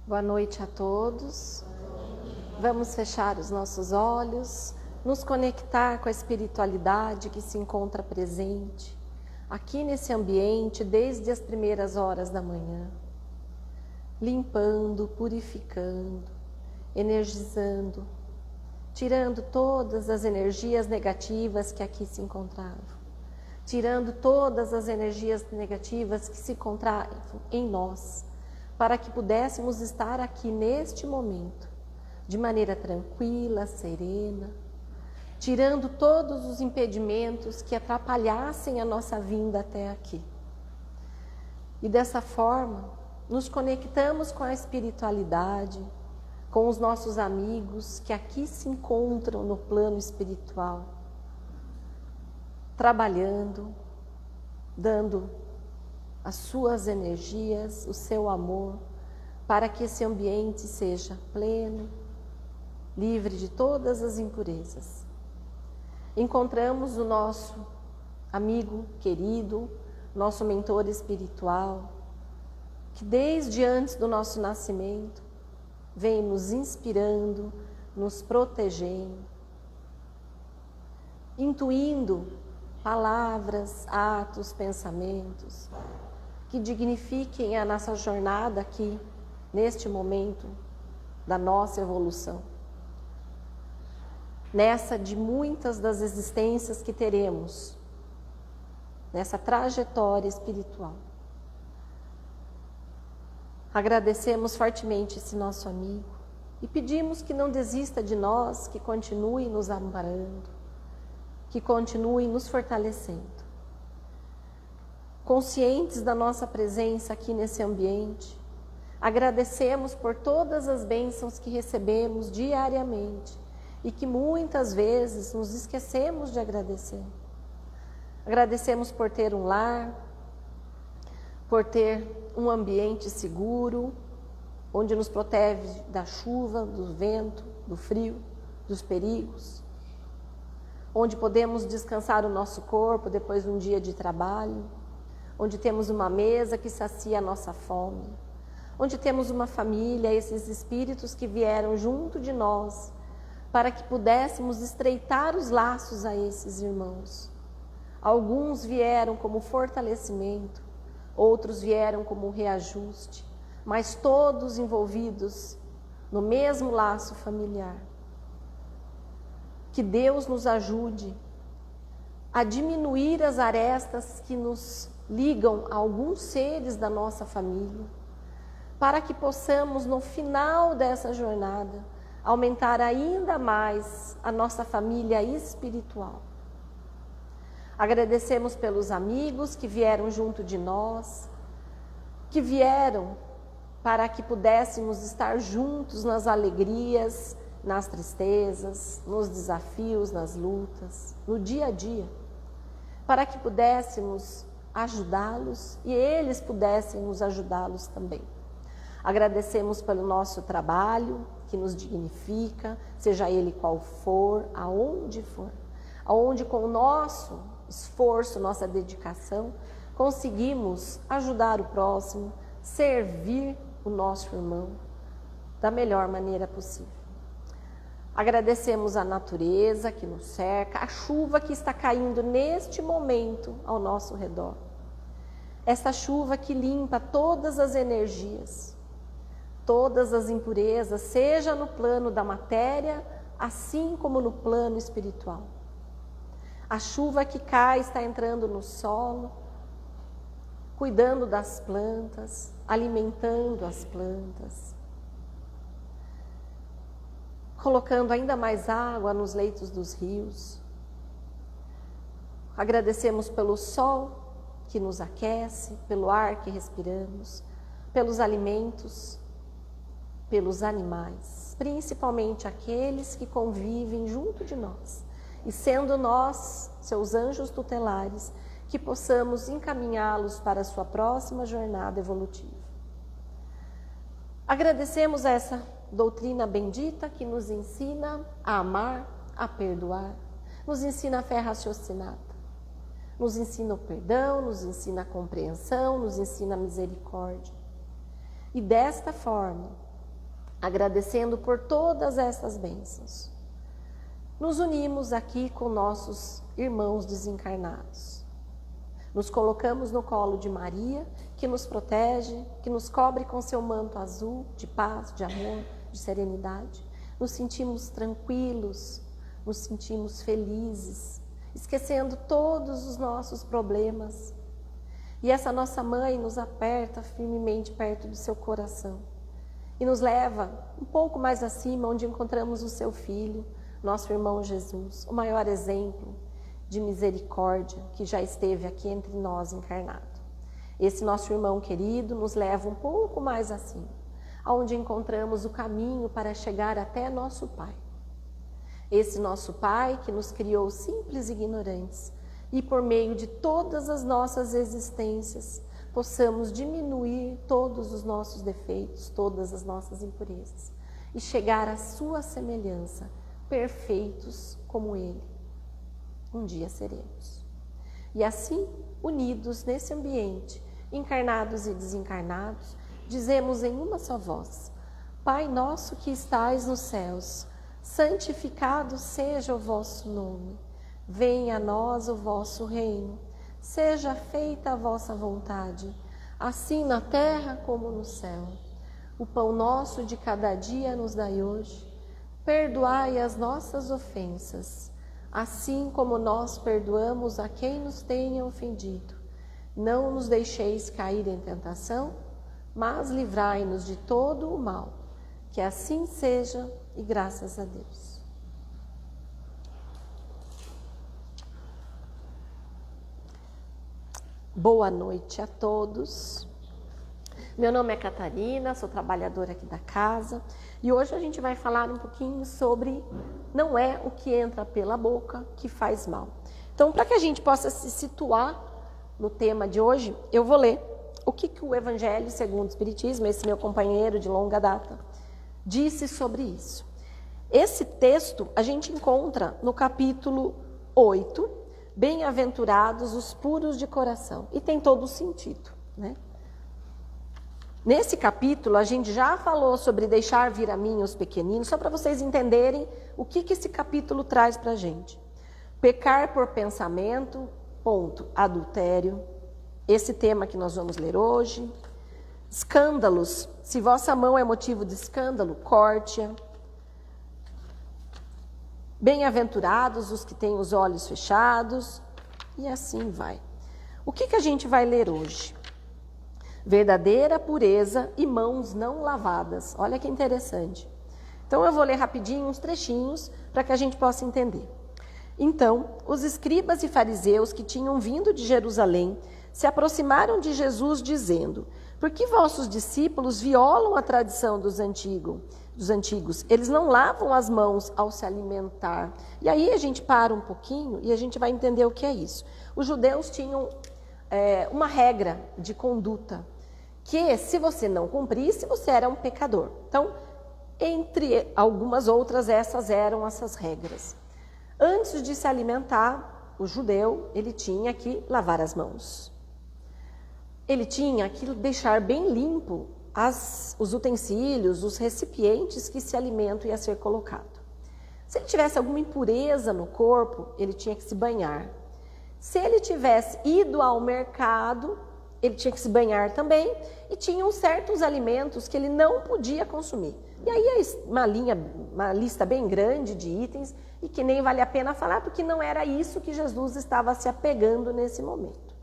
Boa noite a todos. Vamos fechar os nossos olhos, nos conectar com a espiritualidade que se encontra presente aqui nesse ambiente desde as primeiras horas da manhã, limpando, purificando, energizando, tirando todas as energias negativas que aqui se encontravam, tirando todas as energias negativas que se encontravam em nós, para que pudéssemos estar aqui neste momento, de maneira tranquila, serena, tirando todos os impedimentos que atrapalhassem a nossa vinda até aqui. E dessa forma, nos conectamos com a espiritualidade, com os nossos amigos que aqui se encontram no plano espiritual, trabalhando, dando as suas energias, o seu amor, para que esse ambiente seja pleno, livre de todas as impurezas. Encontramos o nosso amigo querido, nosso mentor espiritual, que desde antes do nosso nascimento vem nos inspirando, nos protegendo, intuindo palavras, atos, pensamentos que dignifiquem a nossa jornada aqui, neste momento da nossa evolução. Nessa de muitas das existências que teremos, nessa trajetória espiritual. Agradecemos fortemente esse nosso amigo e pedimos que não desista de nós, que continue nos amparando, que continue nos fortalecendo. Conscientes da nossa presença aqui nesse ambiente, agradecemos por todas as bênçãos que recebemos diariamente e que muitas vezes nos esquecemos de agradecer. Agradecemos por ter um lar, por ter um ambiente seguro, onde nos protege da chuva, do vento, do frio, dos perigos, onde podemos descansar o nosso corpo depois de um dia de trabalho, onde temos uma mesa que sacia a nossa fome, onde temos uma família, esses espíritos que vieram junto de nós, para que pudéssemos estreitar os laços a esses irmãos. Alguns vieram como fortalecimento, outros vieram como reajuste, mas todos envolvidos no mesmo laço familiar. Que Deus nos ajude a diminuir as arestas que nos ligam a alguns seres da nossa família, para que possamos, no final dessa jornada, aumentar ainda mais a nossa família espiritual. Agradecemos pelos amigos que vieram junto de nós, que vieram para que pudéssemos estar juntos nas alegrias, nas tristezas, nos desafios, nas lutas, no dia a dia, para que pudéssemos ajudá-los e eles pudessem nos ajudá-los também. Agradecemos pelo nosso trabalho, que nos dignifica, seja ele qual for, aonde com o nosso esforço, nossa dedicação, conseguimos ajudar o próximo, servir o nosso irmão da melhor maneira possível. Agradecemos a natureza que nos cerca, a chuva que está caindo neste momento ao nosso redor. Essa chuva que limpa todas as energias, todas as impurezas, seja no plano da matéria, assim como no plano espiritual. A chuva que cai está entrando no solo, cuidando das plantas, alimentando as plantas, colocando ainda mais água nos leitos dos rios. Agradecemos pelo sol que nos aquece, pelo ar que respiramos, pelos alimentos, pelos animais, principalmente aqueles que convivem junto de nós. E sendo nós, seus anjos tutelares, que possamos encaminhá-los para a sua próxima jornada evolutiva. Agradecemos essa doutrina bendita que nos ensina a amar, a perdoar, nos ensina a fé raciocinada, nos ensina o perdão, nos ensina a compreensão, nos ensina a misericórdia. E desta forma, agradecendo por todas essas bênçãos, nos unimos aqui com nossos irmãos desencarnados. Nos colocamos no colo de Maria, que nos protege, que nos cobre com seu manto azul de paz, de amor, de serenidade. Nos sentimos tranquilos, nos sentimos felizes, esquecendo todos os nossos problemas. E essa nossa mãe nos aperta firmemente perto do seu coração e nos leva um pouco mais acima, onde encontramos o seu filho, nosso irmão Jesus, o maior exemplo de misericórdia que já esteve aqui entre nós encarnado. Esse nosso irmão querido nos leva um pouco mais acima, onde encontramos o caminho para chegar até nosso Pai. Esse nosso Pai que nos criou simples e ignorantes, e por meio de todas as nossas existências, possamos diminuir todos os nossos defeitos, todas as nossas impurezas, e chegar à sua semelhança, perfeitos como Ele. Um dia seremos. E assim, unidos nesse ambiente, encarnados e desencarnados, dizemos em uma só voz: Pai nosso que estais nos céus, santificado seja o vosso nome. Venha a nós o vosso reino. Seja feita a vossa vontade, assim na terra como no céu. O pão nosso de cada dia nos dai hoje. Perdoai as nossas ofensas, assim como nós perdoamos a quem nos tenha ofendido. Não nos deixeis cair em tentação, mas livrai-nos de todo o mal. Que assim seja, e graças a Deus. Boa noite a todos. Meu nome é Catarina, sou trabalhadora aqui da casa e hoje a gente vai falar um pouquinho sobre não é o que entra pela boca que faz mal. Então, para que a gente possa se situar no tema de hoje, eu vou ler o que o Evangelho segundo o Espiritismo, esse meu companheiro de longa data, disse sobre isso. Esse texto a gente encontra no capítulo 8, Bem-aventurados os puros de coração, e tem todo o sentido, né? Nesse capítulo, a gente já falou sobre deixar vir a mim os pequeninos, só para vocês entenderem o que esse capítulo traz para a gente. Pecar por pensamento, ponto, adultério, esse tema que nós vamos ler hoje. Escândalos, se vossa mão é motivo de escândalo, corte-a. Bem-aventurados os que têm os olhos fechados, e assim vai. O que a gente vai ler hoje? Verdadeira pureza e mãos não lavadas. Olha que interessante. Então eu vou ler rapidinho uns trechinhos para que a gente possa entender. Então, os escribas e fariseus que tinham vindo de Jerusalém se aproximaram de Jesus dizendo: por que vossos discípulos violam a tradição dos antigos? Eles não lavam as mãos ao se alimentar. E aí a gente para um pouquinho e a gente vai entender o que é isso. Os judeus tinham uma regra de conduta, que se você não cumprisse, você era um pecador. Então, entre algumas outras, essas eram essas regras. Antes de se alimentar, o judeu, ele tinha que lavar as mãos. Ele tinha que deixar bem limpo os utensílios, os recipientes que esse alimento ia ser colocado. Se ele tivesse alguma impureza no corpo, ele tinha que se banhar. Se ele tivesse ido ao mercado, ele tinha que se banhar também, e tinham certos alimentos que ele não podia consumir. E aí é uma lista bem grande de itens, e que nem vale a pena falar, porque não era isso que Jesus estava se apegando nesse momento.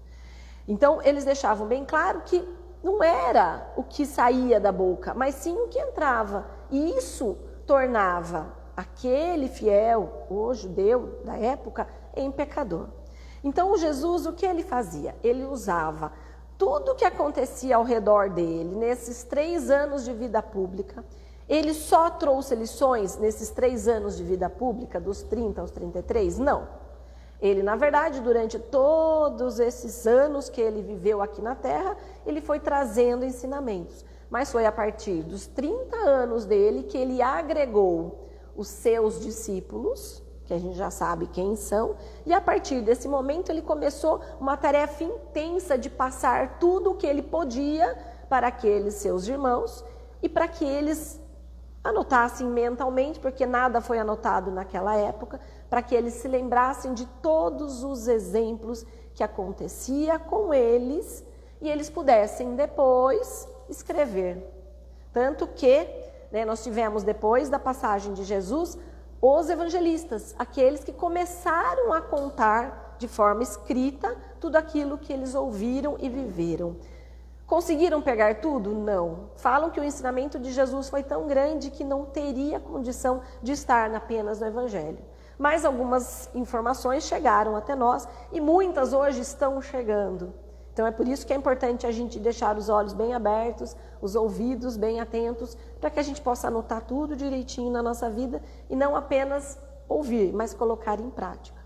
Então, eles deixavam bem claro que não era o que saía da boca, mas sim o que entrava. E isso tornava aquele fiel, o judeu da época, em pecador. Então, Jesus, o que ele fazia? Ele usava tudo o que acontecia ao redor dele, nesses 3 anos de vida pública. Ele só trouxe lições nesses 3 anos de vida pública, dos 30 aos 33? Não. Ele, na verdade, durante todos esses anos que ele viveu aqui na Terra, ele foi trazendo ensinamentos. Mas foi a partir dos 30 anos dele que ele agregou os seus discípulos, que a gente já sabe quem são, e a partir desse momento ele começou uma tarefa intensa de passar tudo o que ele podia para aqueles seus irmãos e para que eles anotassem mentalmente, porque nada foi anotado naquela época, para que eles se lembrassem de todos os exemplos que acontecia com eles e eles pudessem depois escrever. Tanto que, né, nós tivemos depois da passagem de Jesus, os evangelistas, aqueles que começaram a contar de forma escrita tudo aquilo que eles ouviram e viveram. Conseguiram pegar tudo? Não. Falam que o ensinamento de Jesus foi tão grande que não teria condição de estar apenas no Evangelho. Mas algumas informações chegaram até nós e muitas hoje estão chegando. Então é por isso que é importante a gente deixar os olhos bem abertos, os ouvidos bem atentos, para que a gente possa anotar tudo direitinho na nossa vida e não apenas ouvir, mas colocar em prática.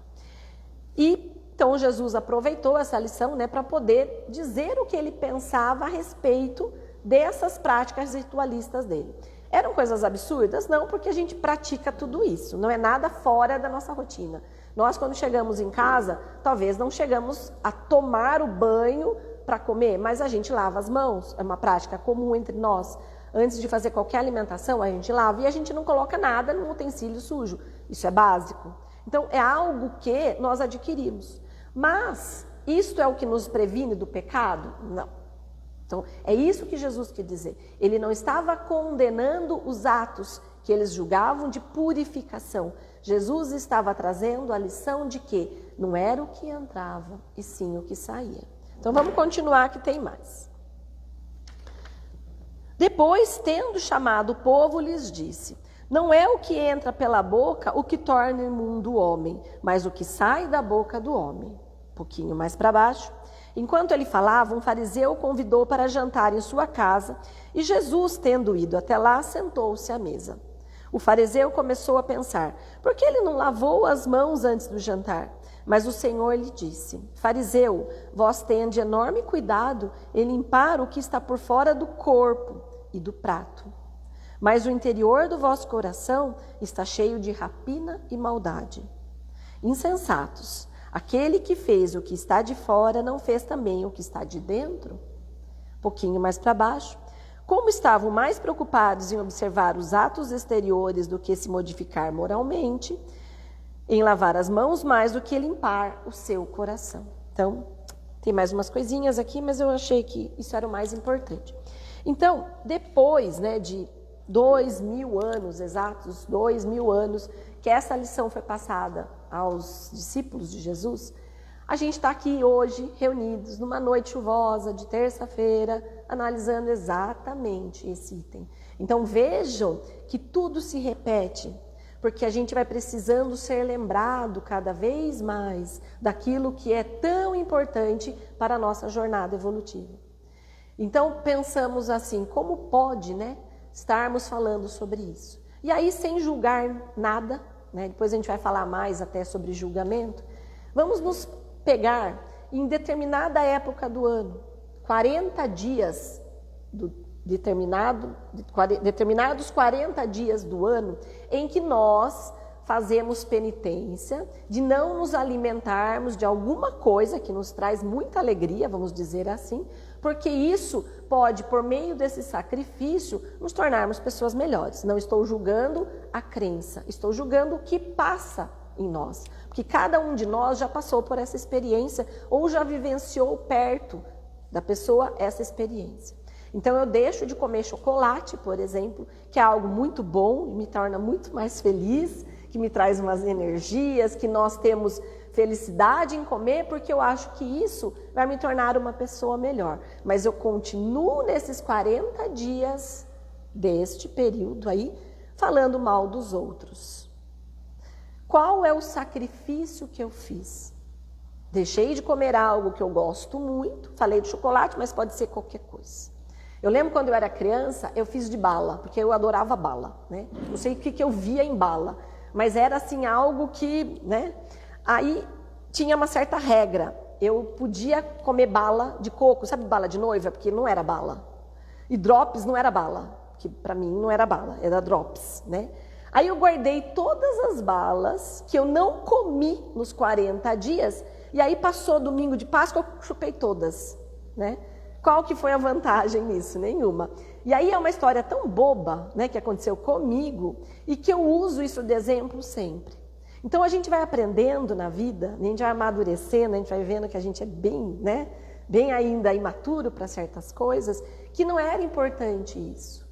Então Jesus aproveitou essa lição, né, para poder dizer o que ele pensava a respeito dessas práticas ritualistas dele. Eram coisas absurdas? Não, porque a gente pratica tudo isso, não é nada fora da nossa rotina. Nós, quando chegamos em casa, talvez não chegamos a tomar o banho para comer, mas a gente lava as mãos, é uma prática comum entre nós. Antes de fazer qualquer alimentação, a gente lava e a gente não coloca nada no utensílio sujo. Isso é básico. Então, é algo que nós adquirimos. Mas, isto é o que nos previne do pecado? Não. Então, é isso que Jesus quer dizer. Ele não estava condenando os atos que eles julgavam de purificação. Jesus estava trazendo a lição de que não era o que entrava, e sim o que saía. Então, vamos continuar que tem mais. Depois, tendo chamado o povo, lhes disse: não é o que entra pela boca o que torna imundo o homem, mas o que sai da boca do homem. Um pouquinho mais para baixo. Enquanto ele falava, um fariseu o convidou para jantar em sua casa, e Jesus, tendo ido até lá, sentou-se à mesa. O fariseu começou a pensar: por que ele não lavou as mãos antes do jantar? Mas o Senhor lhe disse: fariseu, vós tendes enorme cuidado em limpar o que está por fora do corpo e do prato. Mas o interior do vosso coração está cheio de rapina e maldade. Insensatos, aquele que fez o que está de fora não fez também o que está de dentro? Um pouquinho mais para baixo. Como estavam mais preocupados em observar os atos exteriores do que se modificar moralmente, em lavar as mãos mais do que limpar o seu coração. Então, tem mais umas coisinhas aqui, mas eu achei que isso era o mais importante. Então, depois, né, de 2000 anos, exatos 2000 anos, que essa lição foi passada aos discípulos de Jesus, a gente está aqui hoje, reunidos, numa noite chuvosa de terça-feira, analisando exatamente esse item. Então vejam que tudo se repete, porque a gente vai precisando ser lembrado cada vez mais daquilo que é tão importante para a nossa jornada evolutiva. Então pensamos assim, como pode, né, estarmos falando sobre isso? E aí, sem julgar nada, né, depois a gente vai falar mais até sobre julgamento, vamos nos pegar em determinada época do ano, 40 dias, determinados 40 dias do ano, em que nós fazemos penitência de não nos alimentarmos de alguma coisa que nos traz muita alegria, vamos dizer assim, porque isso pode, por meio desse sacrifício, nos tornarmos pessoas melhores. Não estou julgando a crença, estou julgando o que passa em nós. Porque cada um de nós já passou por essa experiência ou já vivenciou perto da pessoa essa experiência. Então eu deixo de comer chocolate, por exemplo, que é algo muito bom e me torna muito mais feliz, que me traz umas energias, que nós temos felicidade em comer, porque eu acho que isso vai me tornar uma pessoa melhor. Mas eu continuo nesses 40 dias deste período aí, falando mal dos outros. Qual é o sacrifício que eu fiz? Deixei de comer algo que eu gosto muito, falei de chocolate, mas pode ser qualquer coisa. Eu lembro quando eu era criança, eu fiz de bala, porque eu adorava bala, né? Não sei o que eu via em bala, mas era assim algo que, né? Aí tinha uma certa regra, eu podia comer bala de coco, sabe bala de noiva? Porque não era bala. E drops não era bala, que para mim não era bala, era drops, né? Aí eu guardei todas as balas que eu não comi nos 40 dias, e aí passou domingo de Páscoa, eu chupei todas, né? Qual que foi a vantagem nisso? Nenhuma. E aí é uma história tão boba, né, que aconteceu comigo e que eu uso isso de exemplo sempre. Então a gente vai aprendendo na vida, a gente vai amadurecendo, a gente vai vendo que a gente é bem, né, bem ainda imaturo para certas coisas, que não era importante isso.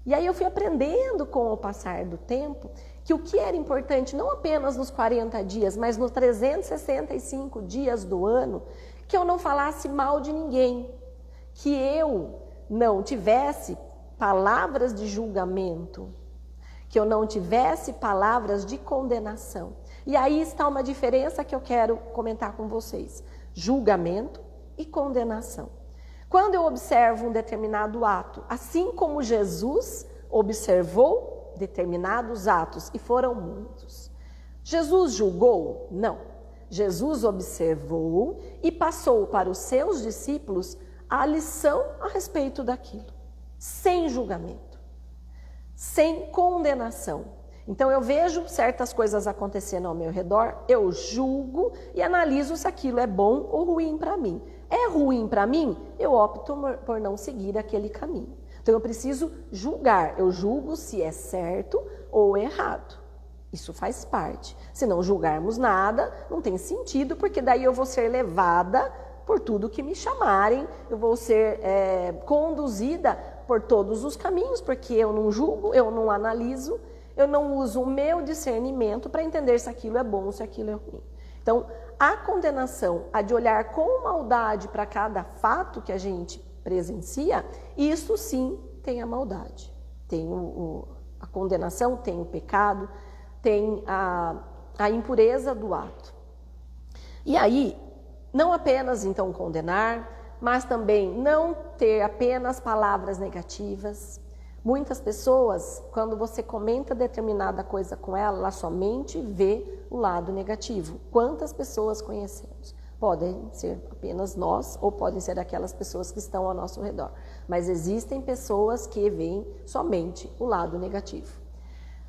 E aí eu fui aprendendo com o passar do tempo que o que era importante não apenas nos 40 dias, mas nos 365 dias do ano, que eu não falasse mal de ninguém, que eu não tivesse palavras de julgamento, que eu não tivesse palavras de condenação. E aí está uma diferença que eu quero comentar com vocês: julgamento e condenação. Quando eu observo um determinado ato, assim como Jesus observou determinados atos, e foram muitos, Jesus julgou? Não. Jesus observou e passou para os seus discípulos a lição a respeito daquilo, sem julgamento, sem condenação. Então eu vejo certas coisas acontecendo ao meu redor, eu julgo e analiso se aquilo é bom ou ruim para mim. É ruim para mim? Eu opto por não seguir aquele caminho. Então eu preciso julgar, eu julgo se é certo ou errado. Isso faz parte. Se não julgarmos nada, não tem sentido, porque daí eu vou ser levada por tudo que me chamarem, eu vou ser conduzida por todos os caminhos, porque eu não julgo, eu não analiso, eu não uso o meu discernimento para entender se aquilo é bom ou se aquilo é ruim. Então, a condenação, a de olhar com maldade para cada fato que a gente presencia, isso sim tem a maldade. Tem a condenação, tem o pecado, tem a impureza do ato. E aí, não apenas então condenar, mas também não ter apenas palavras negativas. Muitas pessoas, quando você comenta determinada coisa com ela, ela somente vê o lado negativo. Quantas pessoas conhecemos? Podem ser apenas nós ou podem ser aquelas pessoas que estão ao nosso redor. Mas existem pessoas que veem somente o lado negativo.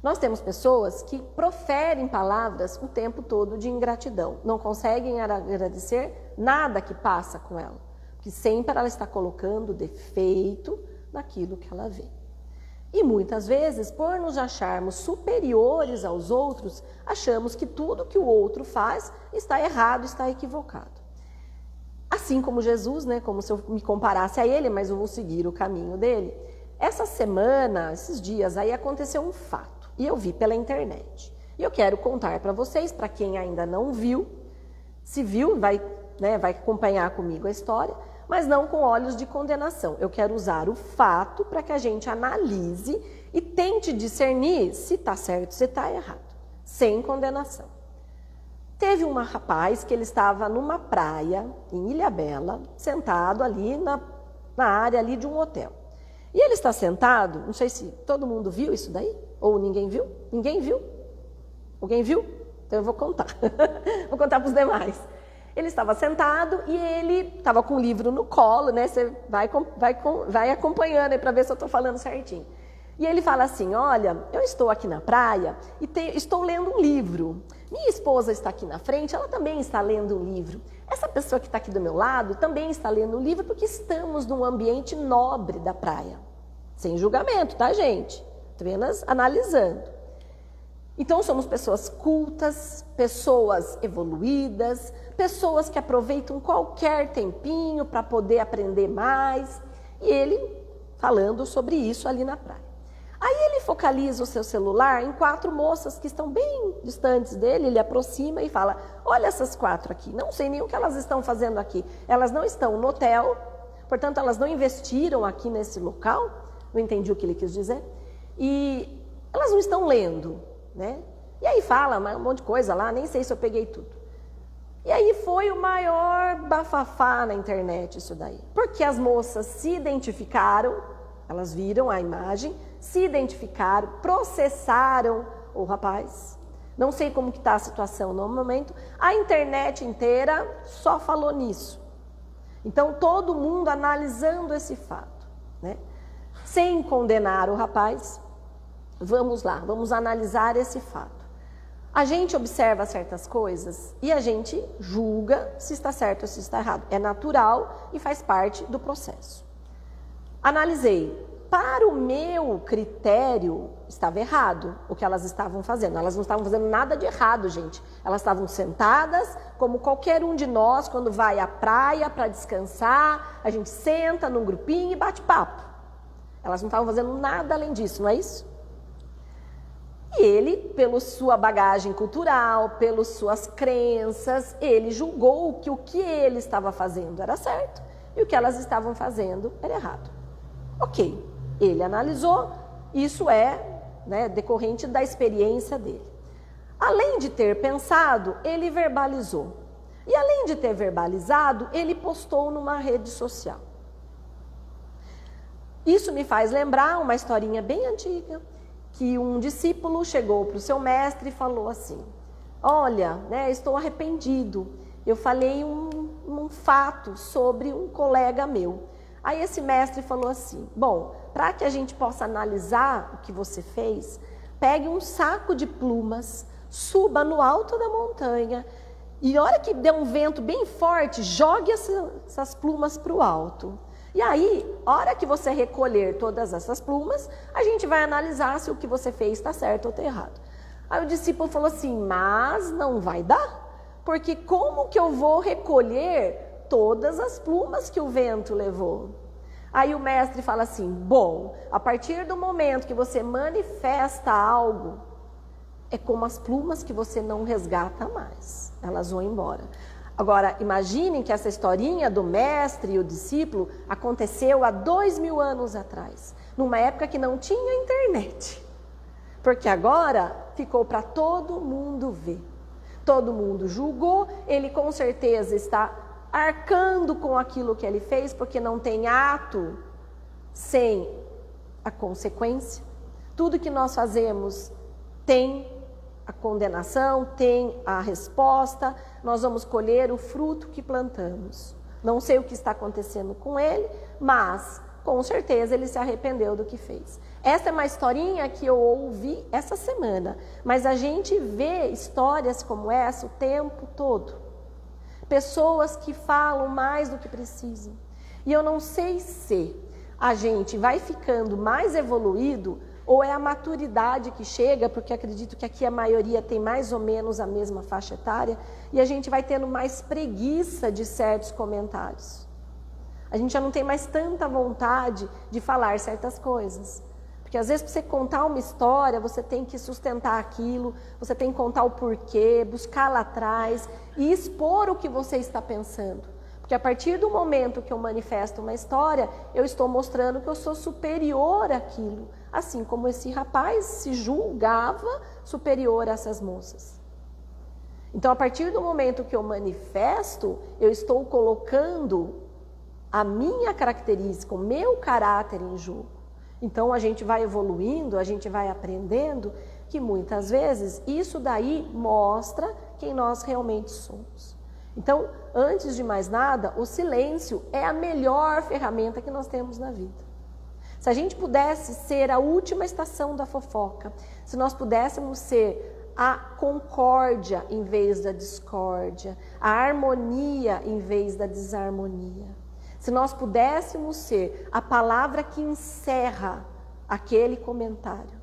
Nós temos pessoas que proferem palavras o tempo todo de ingratidão. Não conseguem agradecer nada que passa com ela. Porque sempre ela está colocando defeito naquilo que ela vê. E muitas vezes, por nos acharmos superiores aos outros, achamos que tudo que o outro faz está errado, está equivocado. Assim como Jesus, né? Como se eu me comparasse a ele, mas eu vou seguir o caminho dele. Essa semana, esses dias aí, aconteceu um fato. E eu vi pela internet. E eu quero contar para vocês, para quem ainda não viu, se viu, vai acompanhar comigo a história, mas não com olhos de condenação. Eu quero usar o fato para que a gente analise e tente discernir se está certo, se está errado, sem condenação. Teve um rapaz que ele estava numa praia, em Ilhabela, sentado ali na área ali de um hotel. E ele está sentado, não sei se todo mundo viu isso daí, ou ninguém viu? Ninguém viu? Alguém viu? Então eu vou contar. Vou contar para os demais. Ele estava sentado e ele estava com o livro no colo, né? Você vai acompanhando aí para ver se eu estou falando certinho. E ele fala assim: olha, eu estou aqui na praia e estou lendo um livro. Minha esposa está aqui na frente, ela também está lendo um livro. Essa pessoa que está aqui do meu lado também está lendo um livro, porque estamos num ambiente nobre da praia. Sem julgamento, tá, gente? Apenas analisando. Então, somos pessoas cultas, pessoas evoluídas, pessoas que aproveitam qualquer tempinho para poder aprender mais. E ele falando sobre isso ali na praia. Aí ele focaliza o seu celular em 4 moças que estão bem distantes dele, ele aproxima e fala: olha essas 4 aqui, não sei nem o que elas estão fazendo aqui. Elas não estão no hotel, portanto elas não investiram aqui nesse local, não entendi o que ele quis dizer, e elas não estão lendo, né? E aí fala um monte de coisa lá, nem sei se eu peguei tudo. E aí foi o maior bafafá na internet isso daí, porque as moças se identificaram, elas viram a imagem, se identificaram, processaram o rapaz. Não sei como que está a situação no momento. A internet inteira só falou nisso. Então, todo mundo analisando esse fato, né? Sem condenar o rapaz, vamos lá, vamos analisar esse fato. A gente observa certas coisas e a gente julga se está certo ou se está errado. É natural e faz parte do processo. Analisei. Para o meu critério, estava errado o que elas estavam fazendo. Elas não estavam fazendo nada de errado, gente. Elas estavam sentadas, como qualquer um de nós, quando vai à praia para descansar, a gente senta num grupinho e bate papo. Elas não estavam fazendo nada além disso, não é isso? E ele, pela sua bagagem cultural, pelas suas crenças, ele julgou que o que ele estava fazendo era certo e o que elas estavam fazendo era errado. Ok. Ele analisou, isso é, decorrente da experiência dele. Além de ter pensado, ele verbalizou. E além de ter verbalizado, ele postou numa rede social. Isso me faz lembrar uma historinha bem antiga, que um discípulo chegou para o seu mestre e falou assim: olha, estou arrependido, eu falei um fato sobre um colega meu. Aí esse mestre falou assim: bom, para que a gente possa analisar o que você fez, pegue um saco de plumas, suba no alto da montanha e na hora que der um vento bem forte, jogue essas plumas para o alto. E aí, a hora que você recolher todas essas plumas, a gente vai analisar se o que você fez está certo ou está errado. Aí o discípulo falou assim: mas não vai dar, porque como que eu vou recolher todas as plumas que o vento levou? Aí o mestre fala assim: bom, a partir do momento que você manifesta algo, é como as plumas que você não resgata mais, elas vão embora. Agora, imaginem que essa historinha do mestre e o discípulo aconteceu há 2000 anos atrás, numa época que não tinha internet. Porque agora ficou para todo mundo ver. Todo mundo julgou, ele com certeza está arcando com aquilo que ele fez, porque não tem ato sem a consequência. Tudo que nós fazemos tem a condenação, tem a resposta, nós vamos colher o fruto que plantamos. Não sei o que está acontecendo com ele, mas com certeza ele se arrependeu do que fez. Essa é uma historinha que eu ouvi essa semana, mas a gente vê histórias como essa o tempo todo. Pessoas que falam mais do que precisam. E eu não sei se a gente vai ficando mais evoluído ou é a maturidade que chega, porque acredito que aqui a maioria tem mais ou menos a mesma faixa etária, e a gente vai tendo mais preguiça de certos comentários. A gente já não tem mais tanta vontade de falar certas coisas. Porque às vezes para você contar uma história, você tem que sustentar aquilo, você tem que contar o porquê, buscar lá atrás e expor o que você está pensando. Porque a partir do momento que eu manifesto uma história, eu estou mostrando que eu sou superior àquilo. Assim como esse rapaz se julgava superior a essas moças. Então, a partir do momento que eu manifesto, eu estou colocando a minha característica, o meu caráter em jogo. Então, a gente vai evoluindo, a gente vai aprendendo que muitas vezes isso daí mostra quem nós realmente somos. Então, antes de mais nada, o silêncio é a melhor ferramenta que nós temos na vida. Se a gente pudesse ser a última estação da fofoca, se nós pudéssemos ser a concórdia em vez da discórdia, a harmonia em vez da desarmonia, se nós pudéssemos ser a palavra que encerra aquele comentário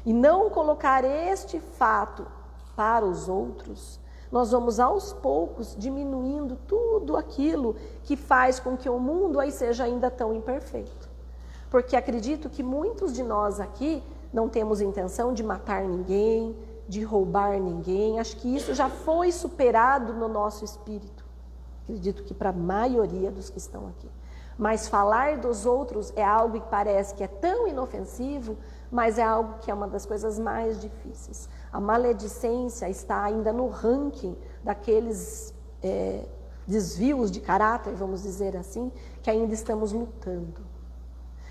e não colocar este fato para os outros, nós vamos aos poucos diminuindo tudo aquilo que faz com que o mundo aí seja ainda tão imperfeito. Porque acredito que muitos de nós aqui não temos intenção de matar ninguém, de roubar ninguém. Acho que isso já foi superado no nosso espírito. Acredito que para a maioria dos que estão aqui. Mas falar dos outros é algo que parece que é tão inofensivo, mas é algo que é uma das coisas mais difíceis. A maledicência está ainda no ranking daqueles desvios de caráter, vamos dizer assim, que ainda estamos lutando.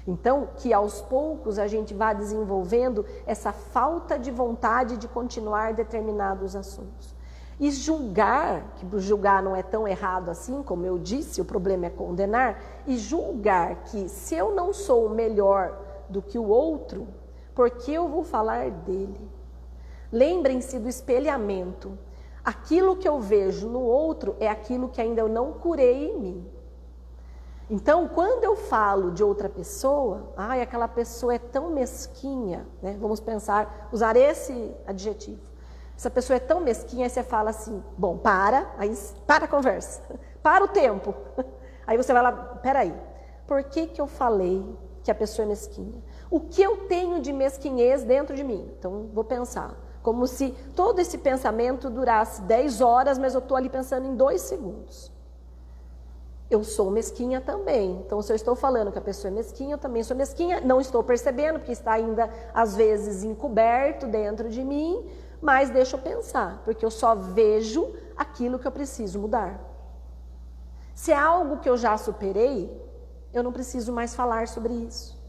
Então, que aos poucos a gente vá desenvolvendo essa falta de vontade de continuar determinados assuntos. E julgar, que julgar não é tão errado assim, como eu disse, o problema é condenar, e julgar que se eu não sou melhor do que o outro, por que eu vou falar dele? Lembrem-se do espelhamento. Aquilo que eu vejo no outro é aquilo que ainda eu não curei em mim. Então, quando eu falo de outra pessoa, ai, aquela pessoa é tão mesquinha, né? Vamos pensar, usar esse adjetivo. Essa pessoa é tão mesquinha, aí você fala assim, bom, aí para a conversa, para o tempo. Aí você vai lá, peraí, por que eu falei que a pessoa é mesquinha? O que eu tenho de mesquinhez dentro de mim? Então, vou pensar, como se todo esse pensamento durasse 10 horas, mas eu estou ali pensando em 2 segundos. Eu sou mesquinha também. Então, se eu estou falando que a pessoa é mesquinha, eu também sou mesquinha. Não estou percebendo, porque está ainda, às vezes, encoberto dentro de mim, mas deixa eu pensar, porque eu só vejo aquilo que eu preciso mudar. Se é algo que eu já superei, eu não preciso mais falar sobre isso.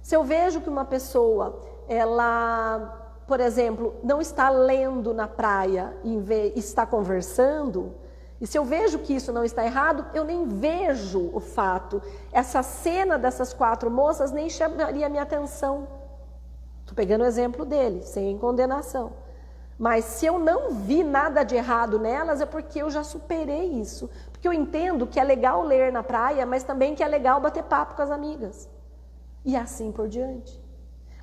Se eu vejo que uma pessoa, ela, por exemplo, não está lendo na praia e está conversando, e se eu vejo que isso não está errado, eu nem vejo o fato. Essa cena dessas 4 moças nem chamaria a minha atenção. Estou pegando o exemplo dele, sem condenação. Mas se eu não vi nada de errado nelas, é porque eu já superei isso. Porque eu entendo que é legal ler na praia, mas também que é legal bater papo com as amigas. E assim por diante.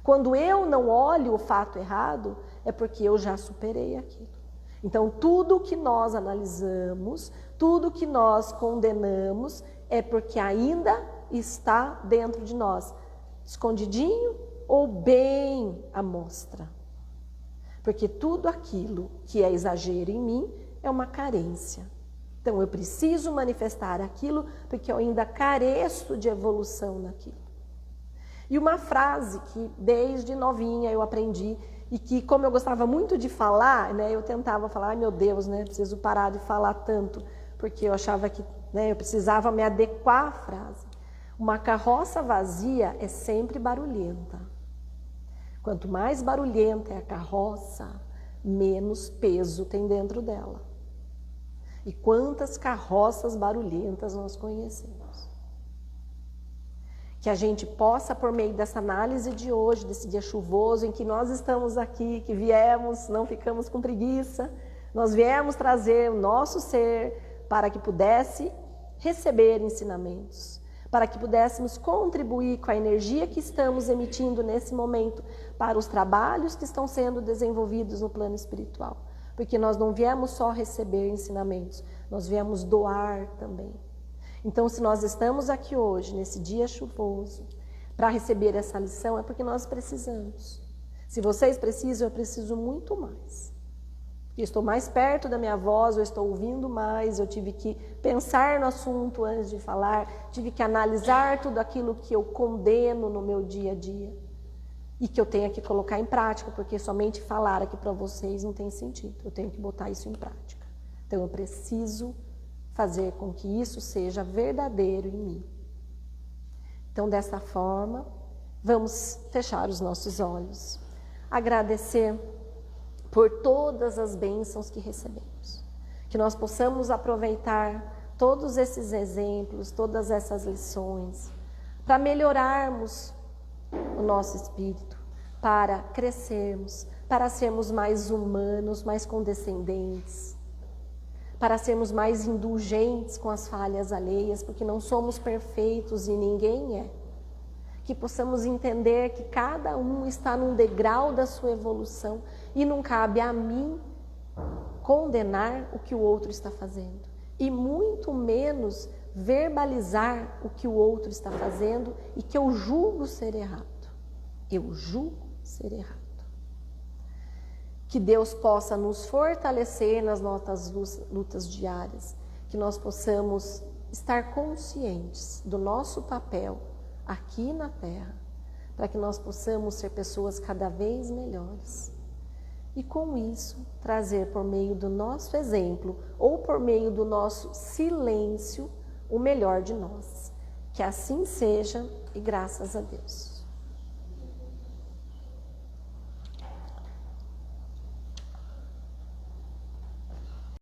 Quando eu não olho o fato errado, é porque eu já superei aquilo. Então, tudo que nós analisamos, tudo que nós condenamos, é porque ainda está dentro de nós, escondidinho ou bem à mostra. Porque tudo aquilo que é exagero em mim é uma carência. Então, eu preciso manifestar aquilo porque eu ainda careço de evolução naquilo. E uma frase que desde novinha eu aprendi, e que, como eu gostava muito de falar, né, eu tentava falar, ai meu Deus, né, preciso parar de falar tanto, porque eu achava que, né, eu precisava me adequar à frase. Uma carroça vazia é sempre barulhenta. Quanto mais barulhenta é a carroça, menos peso tem dentro dela. E quantas carroças barulhentas nós conhecemos. Que a gente possa, por meio dessa análise de hoje, desse dia chuvoso, em que nós estamos aqui, que viemos, não ficamos com preguiça, nós viemos trazer o nosso ser para que pudesse receber ensinamentos, para que pudéssemos contribuir com a energia que estamos emitindo nesse momento para os trabalhos que estão sendo desenvolvidos no plano espiritual. Porque nós não viemos só receber ensinamentos, nós viemos doar também. Então, se nós estamos aqui hoje, nesse dia chuvoso, para receber essa lição, é porque nós precisamos. Se vocês precisam, eu preciso muito mais. Porque estou mais perto da minha voz, eu estou ouvindo mais, eu tive que pensar no assunto antes de falar, tive que analisar tudo aquilo que eu condeno no meu dia a dia. E que eu tenho que colocar em prática, porque somente falar aqui para vocês não tem sentido. Eu tenho que botar isso em prática. Então, eu preciso fazer com que isso seja verdadeiro em mim. Então, dessa forma, vamos fechar os nossos olhos, agradecer por todas as bênçãos que recebemos, que nós possamos aproveitar todos esses exemplos, todas essas lições, para melhorarmos o nosso espírito, para crescermos, para sermos mais humanos, mais condescendentes, para sermos mais indulgentes com as falhas alheias, porque não somos perfeitos e ninguém é. Que possamos entender que cada um está num degrau da sua evolução e não cabe a mim condenar o que o outro está fazendo. E muito menos verbalizar o que o outro está fazendo e que eu julgo ser errado. Eu julgo ser errado. Que Deus possa nos fortalecer nas nossas lutas diárias, que nós possamos estar conscientes do nosso papel aqui na Terra, para que nós possamos ser pessoas cada vez melhores. E com isso, trazer por meio do nosso exemplo ou por meio do nosso silêncio o melhor de nós. Que assim seja e graças a Deus.